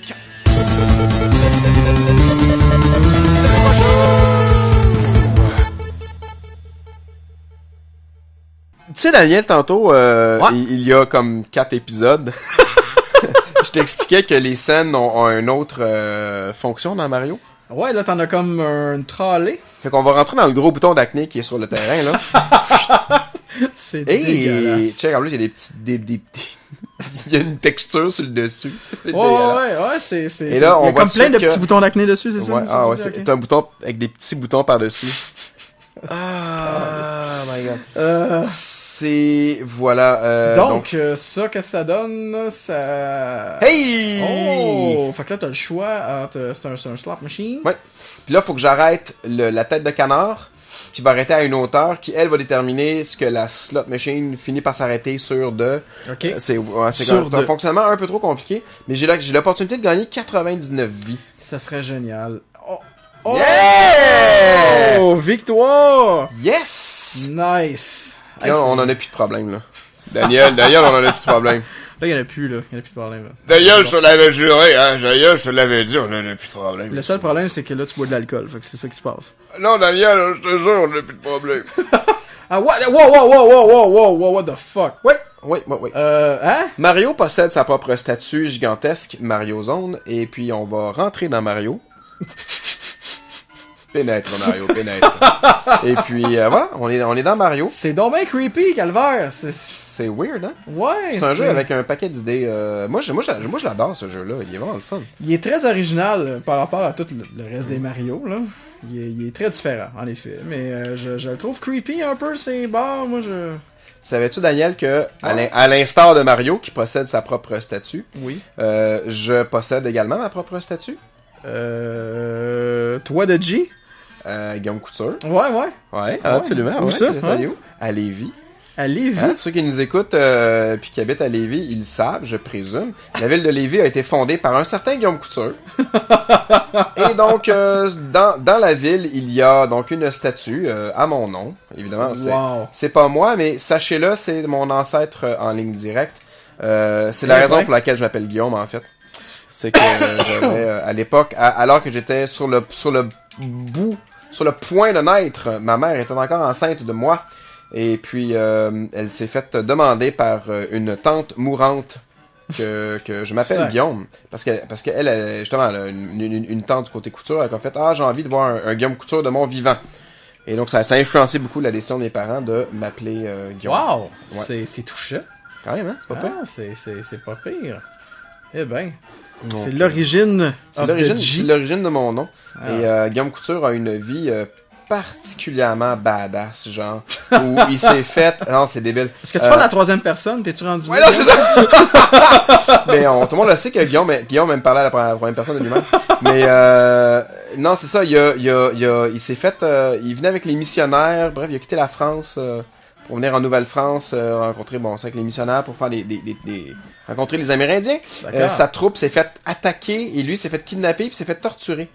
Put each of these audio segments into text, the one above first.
3, 4. C'est le prochain! Tu sais, Daniel, tantôt, il y a comme 4 épisodes. Je t'expliquais que les scènes ont une autre fonction dans Mario. Ouais, là, t'en as comme une trolley. Fait qu'on va rentrer dans le gros bouton d'acné qui est sur le terrain, là. C'est dégueulasse. Check, en plus, il y a des petits... il y a une texture sur le dessus. Ouais, c'est... Et là, il y a comme plein de que... petits boutons d'acné dessus, c'est ça? Ouais, ça, c'est okay. Un bouton avec des petits boutons par-dessus. Ah, my god. C'est... Voilà. Donc, ça, qu'est-ce que ça donne? Ça... Hey! Oh! Fait que là, t'as le choix entre... C'est un slot machine? Ouais. Puis là, faut que j'arrête la tête de canard, qui va arrêter à une hauteur, qui, elle, va déterminer ce que la slot machine finit par s'arrêter sur de... OK. C'est un fonctionnement un peu trop compliqué, mais j'ai l'opportunité de gagner 99 vies. Ça serait génial. Oh! Yeah! Oh! Victoire! Yes! Nice! Là, on en a plus de problème, là. Daniel, on en a plus de problème. Là, il y en a plus, là. Il y en a plus de problème, là. Daniel, je te l'avais juré, hein. Daniel, je te l'avais dit, on en a plus de problème. Le seul problème, c'est que là, tu bois de l'alcool. Fait que c'est ça qui se passe. Non, Daniel, je te jure, on a plus de problème. Ah, what the fuck? Oui. Hein? Mario possède sa propre statue gigantesque, Mario Zone, et puis on va rentrer dans Mario. Pénètre, Mario, pénètre. Et puis, voilà, on est dans Mario. C'est donc bien creepy, Calvaire. C'est weird, hein? Ouais. C'est un jeu avec un paquet d'idées. Moi, je l'adore, ce jeu-là. Il est vraiment le fun. Il est très original par rapport à tout le reste des Mario, là. Il est très différent, en effet. Mais je le trouve creepy un peu, c'est bon. Moi, je... Savais-tu, Daniel, que à l'instar de Mario, qui possède sa propre statue, oui. Je possède également ma propre statue? Toi de G? Guillaume Couture. Ouais, absolument. Où ça? Hein? À Lévis. À Lévis? Hein? Pour ceux qui nous écoutent puis qui habitent à Lévis, ils le savent, je présume. La ville de Lévis a été fondée par un certain Guillaume Couture. Et donc, dans la ville, il y a donc une statue à mon nom. Évidemment, c'est pas moi, mais sachez-le, c'est mon ancêtre en ligne directe. C'est la raison pour laquelle je m'appelle Guillaume, en fait. C'est que j'avais, à l'époque, alors que j'étais sur le point de naître, ma mère était encore enceinte de moi. Et puis, elle s'est faite demander par une tante mourante que je m'appelle Guillaume. Parce qu'elle, justement, elle a une tante du côté couture. Elle a fait, j'ai envie de voir un Guillaume Couture de mon vivant. Et donc, ça a influencé beaucoup la décision de mes parents de m'appeler Guillaume. Wow! Ouais. C'est touchant. Quand même, hein? C'est pas pire. C'est pas pire. Eh ben... Donc, c'est l'origine de mon nom. Et Guillaume Couture a une vie particulièrement badass, genre, où il s'est fait... Non, c'est débile. Est-ce que tu parles à la troisième personne? T'es-tu rendu... Ouais, non, c'est ça! Mais tout le monde le sait que Guillaume aime parler à la première personne de lui-même. Mais non, c'est ça, il s'est fait... il venait avec les missionnaires, bref, il a quitté la France... pour venir en Nouvelle-France, rencontrer, avec les missionnaires pour faire rencontrer les Amérindiens. Sa troupe s'est fait attaquer et lui s'est fait kidnapper puis s'est fait torturer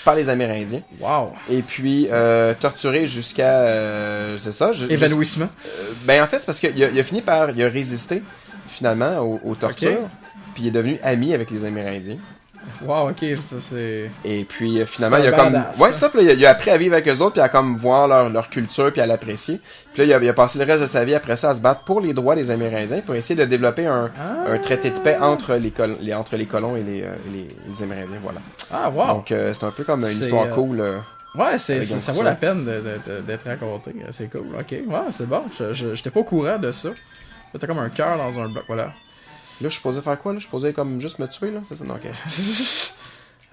par les Amérindiens. Wow. Et puis, torturé jusqu'à, c'est ça. Évanouissement. En fait, c'est parce qu'il a fini par, il a résisté, finalement, aux tortures. Okay. Puis il est devenu ami avec les Amérindiens. Wow, ok, ça c'est... Et puis finalement, il a comme... Ouais, ça, puis il a appris à vivre avec eux autres, puis à comme voir leur culture, puis à l'apprécier. Puis là, il a passé le reste de sa vie après ça à se battre pour les droits des Amérindiens, pour essayer de développer un traité de paix entre les colons et les Amérindiens, voilà. Ah, wow! Donc, c'est un peu comme une histoire cool. Ouais, ça vaut la peine d'être raconté. C'est cool, ok. Ouais, c'est bon. J'étais pas au courant de ça. T'as comme un cœur dans un bloc, voilà. Là, je suis supposé faire quoi, là? Je suis supposé comme juste me tuer, là? C'est ça? Non, ok.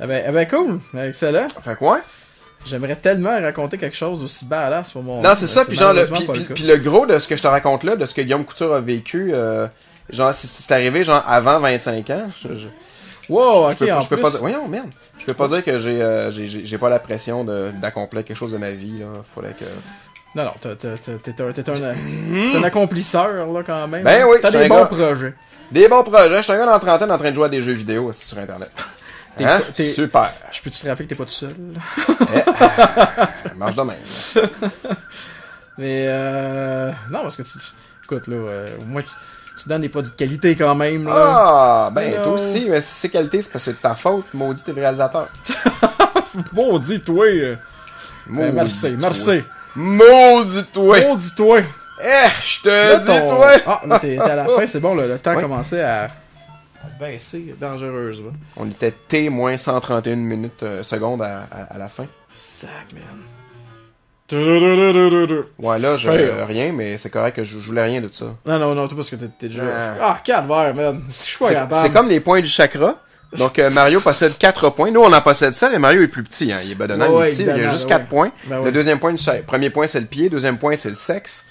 eh ben, cool. Excellent. Fait quoi? J'aimerais tellement raconter quelque chose aussi badass pour mon... Non, c'est ça, puis genre, puis le gros de ce que je te raconte là, de ce que Guillaume Couture a vécu, genre, c'est arrivé, genre, avant 25 ans. Wow, ok, je peux pas dire... Voyons, merde. Je peux pas dire que j'ai pas la pression d'accomplir quelque chose de ma vie, là. Faudrait que... Non, t'es un accomplisseur, là, quand même. Ben oui, t'as des bons projets. Des bons projets. Je suis un gars dans la trentaine en train de jouer à des jeux vidéo aussi sur Internet. Hein? Super. Je peux-tu te rappeler que t'es pas tout seul? Ça marche de même. Mais non, parce que écoute, là, moi, tu donnes des produits de qualité quand même, là. Ah, ben, Non. toi aussi, mais si c'est qualité, c'est parce que c'est de ta faute, maudit, t'es le réalisateur. Maudit, toi. Maudit, Merci, toi. merci. Maudit, toi. Maudit, toi. Je te Là, dis, ton- toi. Ah, là, t'es à la fin, c'est bon, le temps Ouais. commençait à baisser dangereuse, là. On était T moins 131 minutes, secondes à la fin. Sac, man. Ouais, là, Fail. rien, mais c'est correct que je voulais rien de ça. Non, tout parce que t'es déjà... Ah. Ah, calvaire, man. Je suis pas C'est capable. comme les points du chakra. Donc, Mario possède 4 points. Nous, on en possède 7, mais Mario est plus petit, hein. Il est bedonnant, Ouais, il est petit, il a évidemment, juste ouais. 4 points. Ben Le ouais. deuxième point premier point, c'est le pied. Deuxième point, c'est le sexe.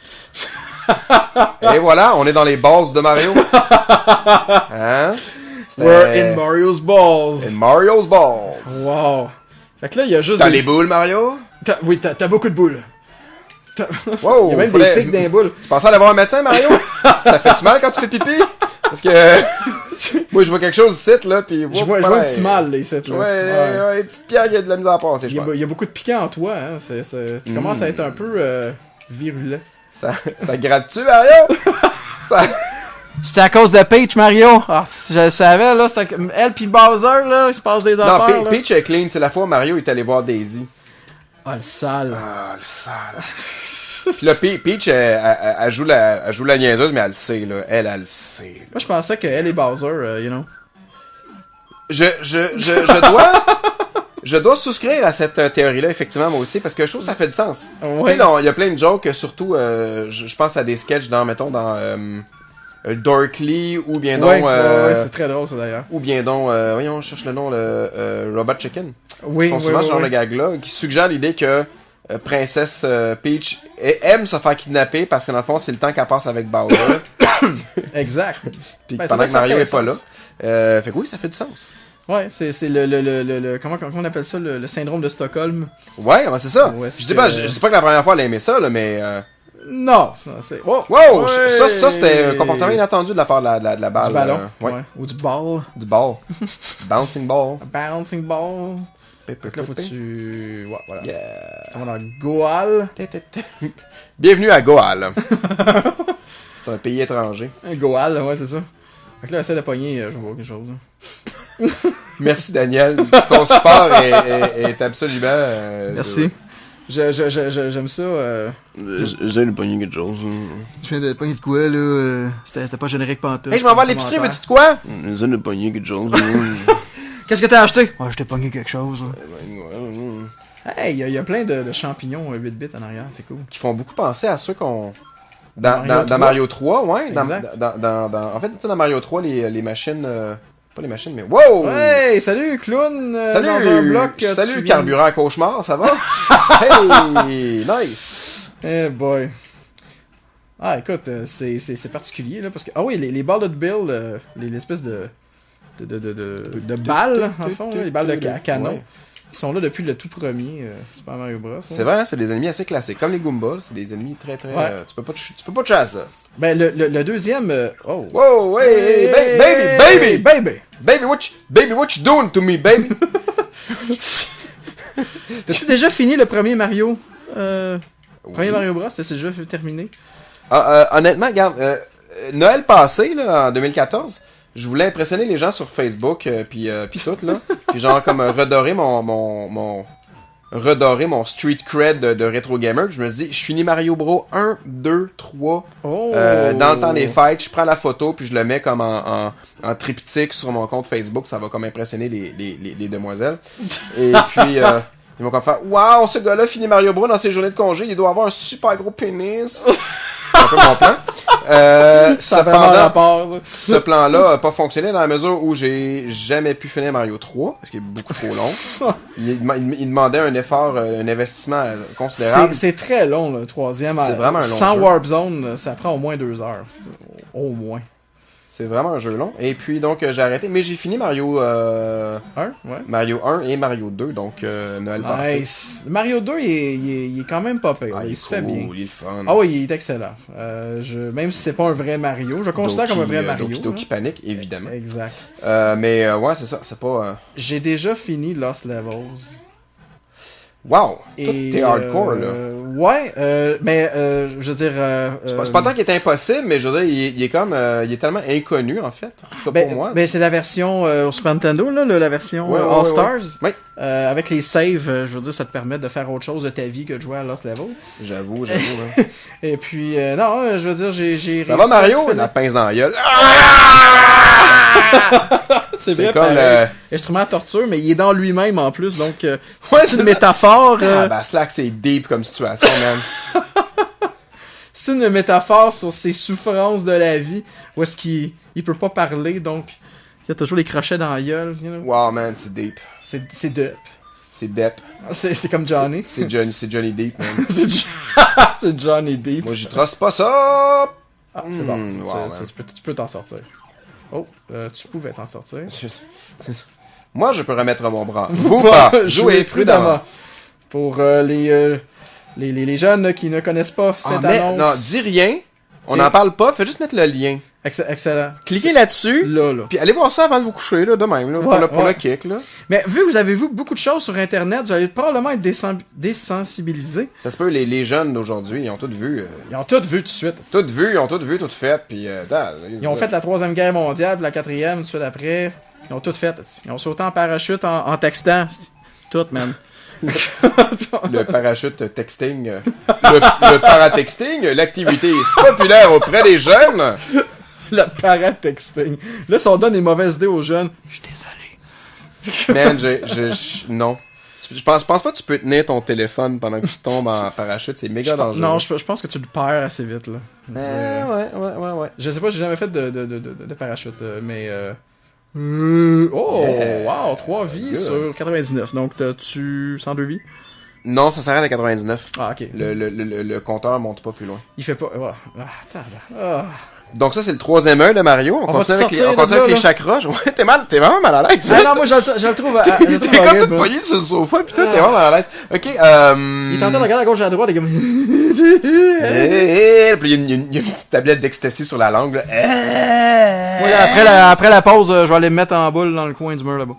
Et voilà, on est dans les bases de Mario. Hein? C'était- We're in Mario's balls. in Mario's balls. Wow. Fait que là, il y a juste T'as des... les boules, Mario? Oui, t'as beaucoup de boules. Wow! Il y a même faudrait- des pics dans les boules. Tu pensais aller voir un médecin, Mario? Ça fait-tu mal quand tu fais pipi? Parce que... moi, je vois quelque chose ici, là, pis... Je vois un petit mal, là, ici, là. Ouais, petite pierre, il y a de la misère à passer, Il je y, a, pense. il y a beaucoup de piquant en toi, hein. Tu commences à être un peu virulent. Ça gratte-tu, Mario? Ça... C'est à cause de Peach, Mario. Ah, si je le savais, là, elle pis Bowser, là, il se passe des Non, affaires, là. Peach est clean, c'est la fois où Mario est allé voir Daisy. Ah, le sale. Ah, le sale. Puis là, Peach, elle joue la niaiseuse, mais elle le sait, là. Elle le sait. Là. Moi, je pensais qu'elle et Bowser, you know. Je dois souscrire à cette théorie-là, effectivement, moi aussi, parce que je trouve que ça fait du sens. Ouais. Tu sais, il y a plein de jokes, surtout, je pense à des sketchs dans, mettons, dans Dorkly, ou bien donc... Ouais, c'est très drôle, ça, d'ailleurs. ou bien donc, voyons, on cherche le nom, le Robot Chicken. Oui, Ils font souvent ce genre de gag-là, qui suggère l'idée que Princesse Peach aime se faire kidnapper, parce que dans le fond, c'est le temps qu'elle passe avec Bowser, Exact. puis Ben, pendant c'est que vrai, Mario ça est fait pas là. sens. Fait que oui, ça fait du sens. Ouais, c'est le comment on appelle ça, le syndrome de Stockholm. Ouais, ben c'est ça. Ouais, je dis pas que la première fois elle a aimé ça, là, mais... Non, c'est... Wow, Wow! ouais. Ça c'était un comportement inattendu de la part de la balle. Du ballon, ouais. Ou du ball. Du ball. Bouncing ball. Bouncing ball. Fait que là, faut que tu... Ouais, voilà. Yeah. Ça va dans Goal. Bienvenue à Goal. C'est un pays étranger. Goal, ouais, c'est ça. Fait que là, essaie de pogner, je vois quelque chose. Merci Daniel. Ton support est absolument... Merci. J'aime ça. J'ai le pogner quelque chose. Je viens de pogner de quoi, là? C'était pas générique pantoute. Hey, je m'en vais à l'épicerie, veux-tu de quoi? J'ai le pogner quelque chose. Qu'est-ce que t'as acheté? Ouais, je t'ai pogné quelque chose, là. Hey, il y a plein de champignons 8 bits en arrière, c'est cool. Qui font beaucoup penser à ceux qu'on... Mario 3. Dans Mario 3, ouais. Exact. En fait, tu sais, dans Mario 3, les machines... pas les machines, mais... Wow! Hey, salut, clown! Salut! Dans un bloc, Salut, tu viens- carburant cauchemar, ça va? Hey! Nice! Eh boy. Ah, écoute, c'est particulier, là, parce que... Ah oui, les balles de Bill, l'espèce de balles, en fond, là, les balles de canon, Ouais. ils sont là depuis le tout premier Super Mario Bros. C'est vrai, hein, c'est des ennemis assez classiques. Comme les Goombas, c'est des ennemis très... Ouais. tu peux pas toucher à ça. Ben, le deuxième... Oh! Wow! Hey! Baby! Baby, what you doing to me, baby? T'as-tu déjà fini le premier Mario? Premier Mario Bros, t'as-tu déjà terminé? Honnêtement, regarde, Noël passé, là, en 2014, je voulais impressionner les gens sur Facebook, puis tout, là. Puis genre, comme redorer mon street cred de rétro gamer. Puis je me suis dit, je finis Mario Bros 1, 2, 3, Oh! dans le temps des fêtes, je prends la photo, puis je le mets comme en triptyque sur mon compte Facebook. Ça va comme impressionner les demoiselles. Et puis... ils vont comme faire, waouh, ce gars-là finit Mario Bros dans ses journées de congé, il doit avoir un super gros pénis. C'est un peu mon plan. Ça a vraiment rapport, ça. Ce plan-là a pas fonctionné dans la mesure où j'ai jamais pu finir Mario 3, parce qu'il est beaucoup trop long. Il demandait un effort, un investissement considérable. C'est très long, le troisième. C'est vraiment un long Sans jeu. Warp Zone, ça prend au moins 2 heures. Au moins. C'est vraiment un jeu long. Et puis donc j'ai arrêté, mais j'ai fini Mario Ouais. Mario 1 et Mario 2, donc Noël passé. Nice. Mario 2, il est quand même pas pire. Ah, il est se fait bien. cool, il est fun. Ah oui, il est excellent. Même si c'est pas un vrai Mario, je le considère comme un vrai Mario. Doki Panic, évidemment. Exact. Mais ouais, c'est ça, c'est pas... J'ai déjà fini Lost Levels. Wow! Et, Toi, t'es hardcore, là. Ouais, mais je veux dire... C'est pas tant qu'il est impossible, mais je veux dire, il est comme... il est tellement inconnu, en fait. En tout cas, ben, pour moi. ben, c'est la version au Super Nintendo, là, la version Ouais, All Stars. Ouais. Avec les saves, je veux dire, ça te permet de faire autre chose de ta vie que de jouer à Lost Level. J'avoue, hein. Et puis, non, je veux dire, j'ai Ça va, Mario? La pince dans la gueule. C'est vrai, comme instrument de torture, mais il est dans lui-même en plus, donc c'est une métaphore. bah, Slack, c'est deep comme situation, man. C'est une métaphore sur ses souffrances de la vie, où est-ce qu'il peut pas parler, donc il y a toujours les crochets dans la gueule. You know? Wow, man, c'est deep. C'est deep. C'est deep. C'est comme Johnny. C'est Johnny Deep, man. C'est Johnny Deep. Moi, j'y trace pas ça! Ah, c'est bon. Wow, Tu peux t'en sortir. Oh, tu pouvais t'en sortir. Moi, je peux remettre mon bras. Vous pas. Jouez prudemment. Pour les jeunes qui ne connaissent pas cette annonce. Non, dis rien. On n'en parle pas. Fais juste mettre le lien. Excellent. Cliquez là-dessus. Là. Puis allez voir ça avant de vous coucher, là, de même, là, pour le kick, là. Mais vu que vous avez vu beaucoup de choses sur Internet, vous allez probablement être désensibilisé. Ça se peut, les jeunes d'aujourd'hui, ils ont tout vu. Ils ont tout vu tout de suite. Tout vu, ils ont tout vu, tout fait, puis ils ont fait la 3e guerre mondiale, puis la 4e, tout de suite après. Ils ont tout fait. Ils ont sauté en parachute en textant. Tout, man. Le parachute texting. Le paratexting, l'activité populaire auprès des jeunes. Le paratexting. Là, si on donne des mauvaises idées aux jeunes, je suis désolé. Man, non. Je pense pas que tu peux tenir ton téléphone pendant que tu tombes en parachute, c'est méga dangereux. Non, je pense que tu le perds assez vite, là. Ouais. Je sais pas, j'ai jamais fait de parachute, mais wow, 3 vies sur 99. Donc, t'as-tu 102 vies? Non, ça s'arrête à 99. Ah, ok. Le compteur monte pas plus loin. Il fait pas... Donc ça, c'est le 3e œil de Mario. On continue avec les chakras. Ouais, t'es vraiment mal à l'aise. Ah non, moi, je le trouve T'es comme tout poigné sur le sofa, pis toi, t'es vraiment mal à l'aise. Ok, Il est en train de regarder à gauche et à droite, et comme... Puis il y a une petite tablette d'ecstasy sur la langue, là. Moi, après la pause, je vais aller me mettre en boule dans le coin du mur, là-bas.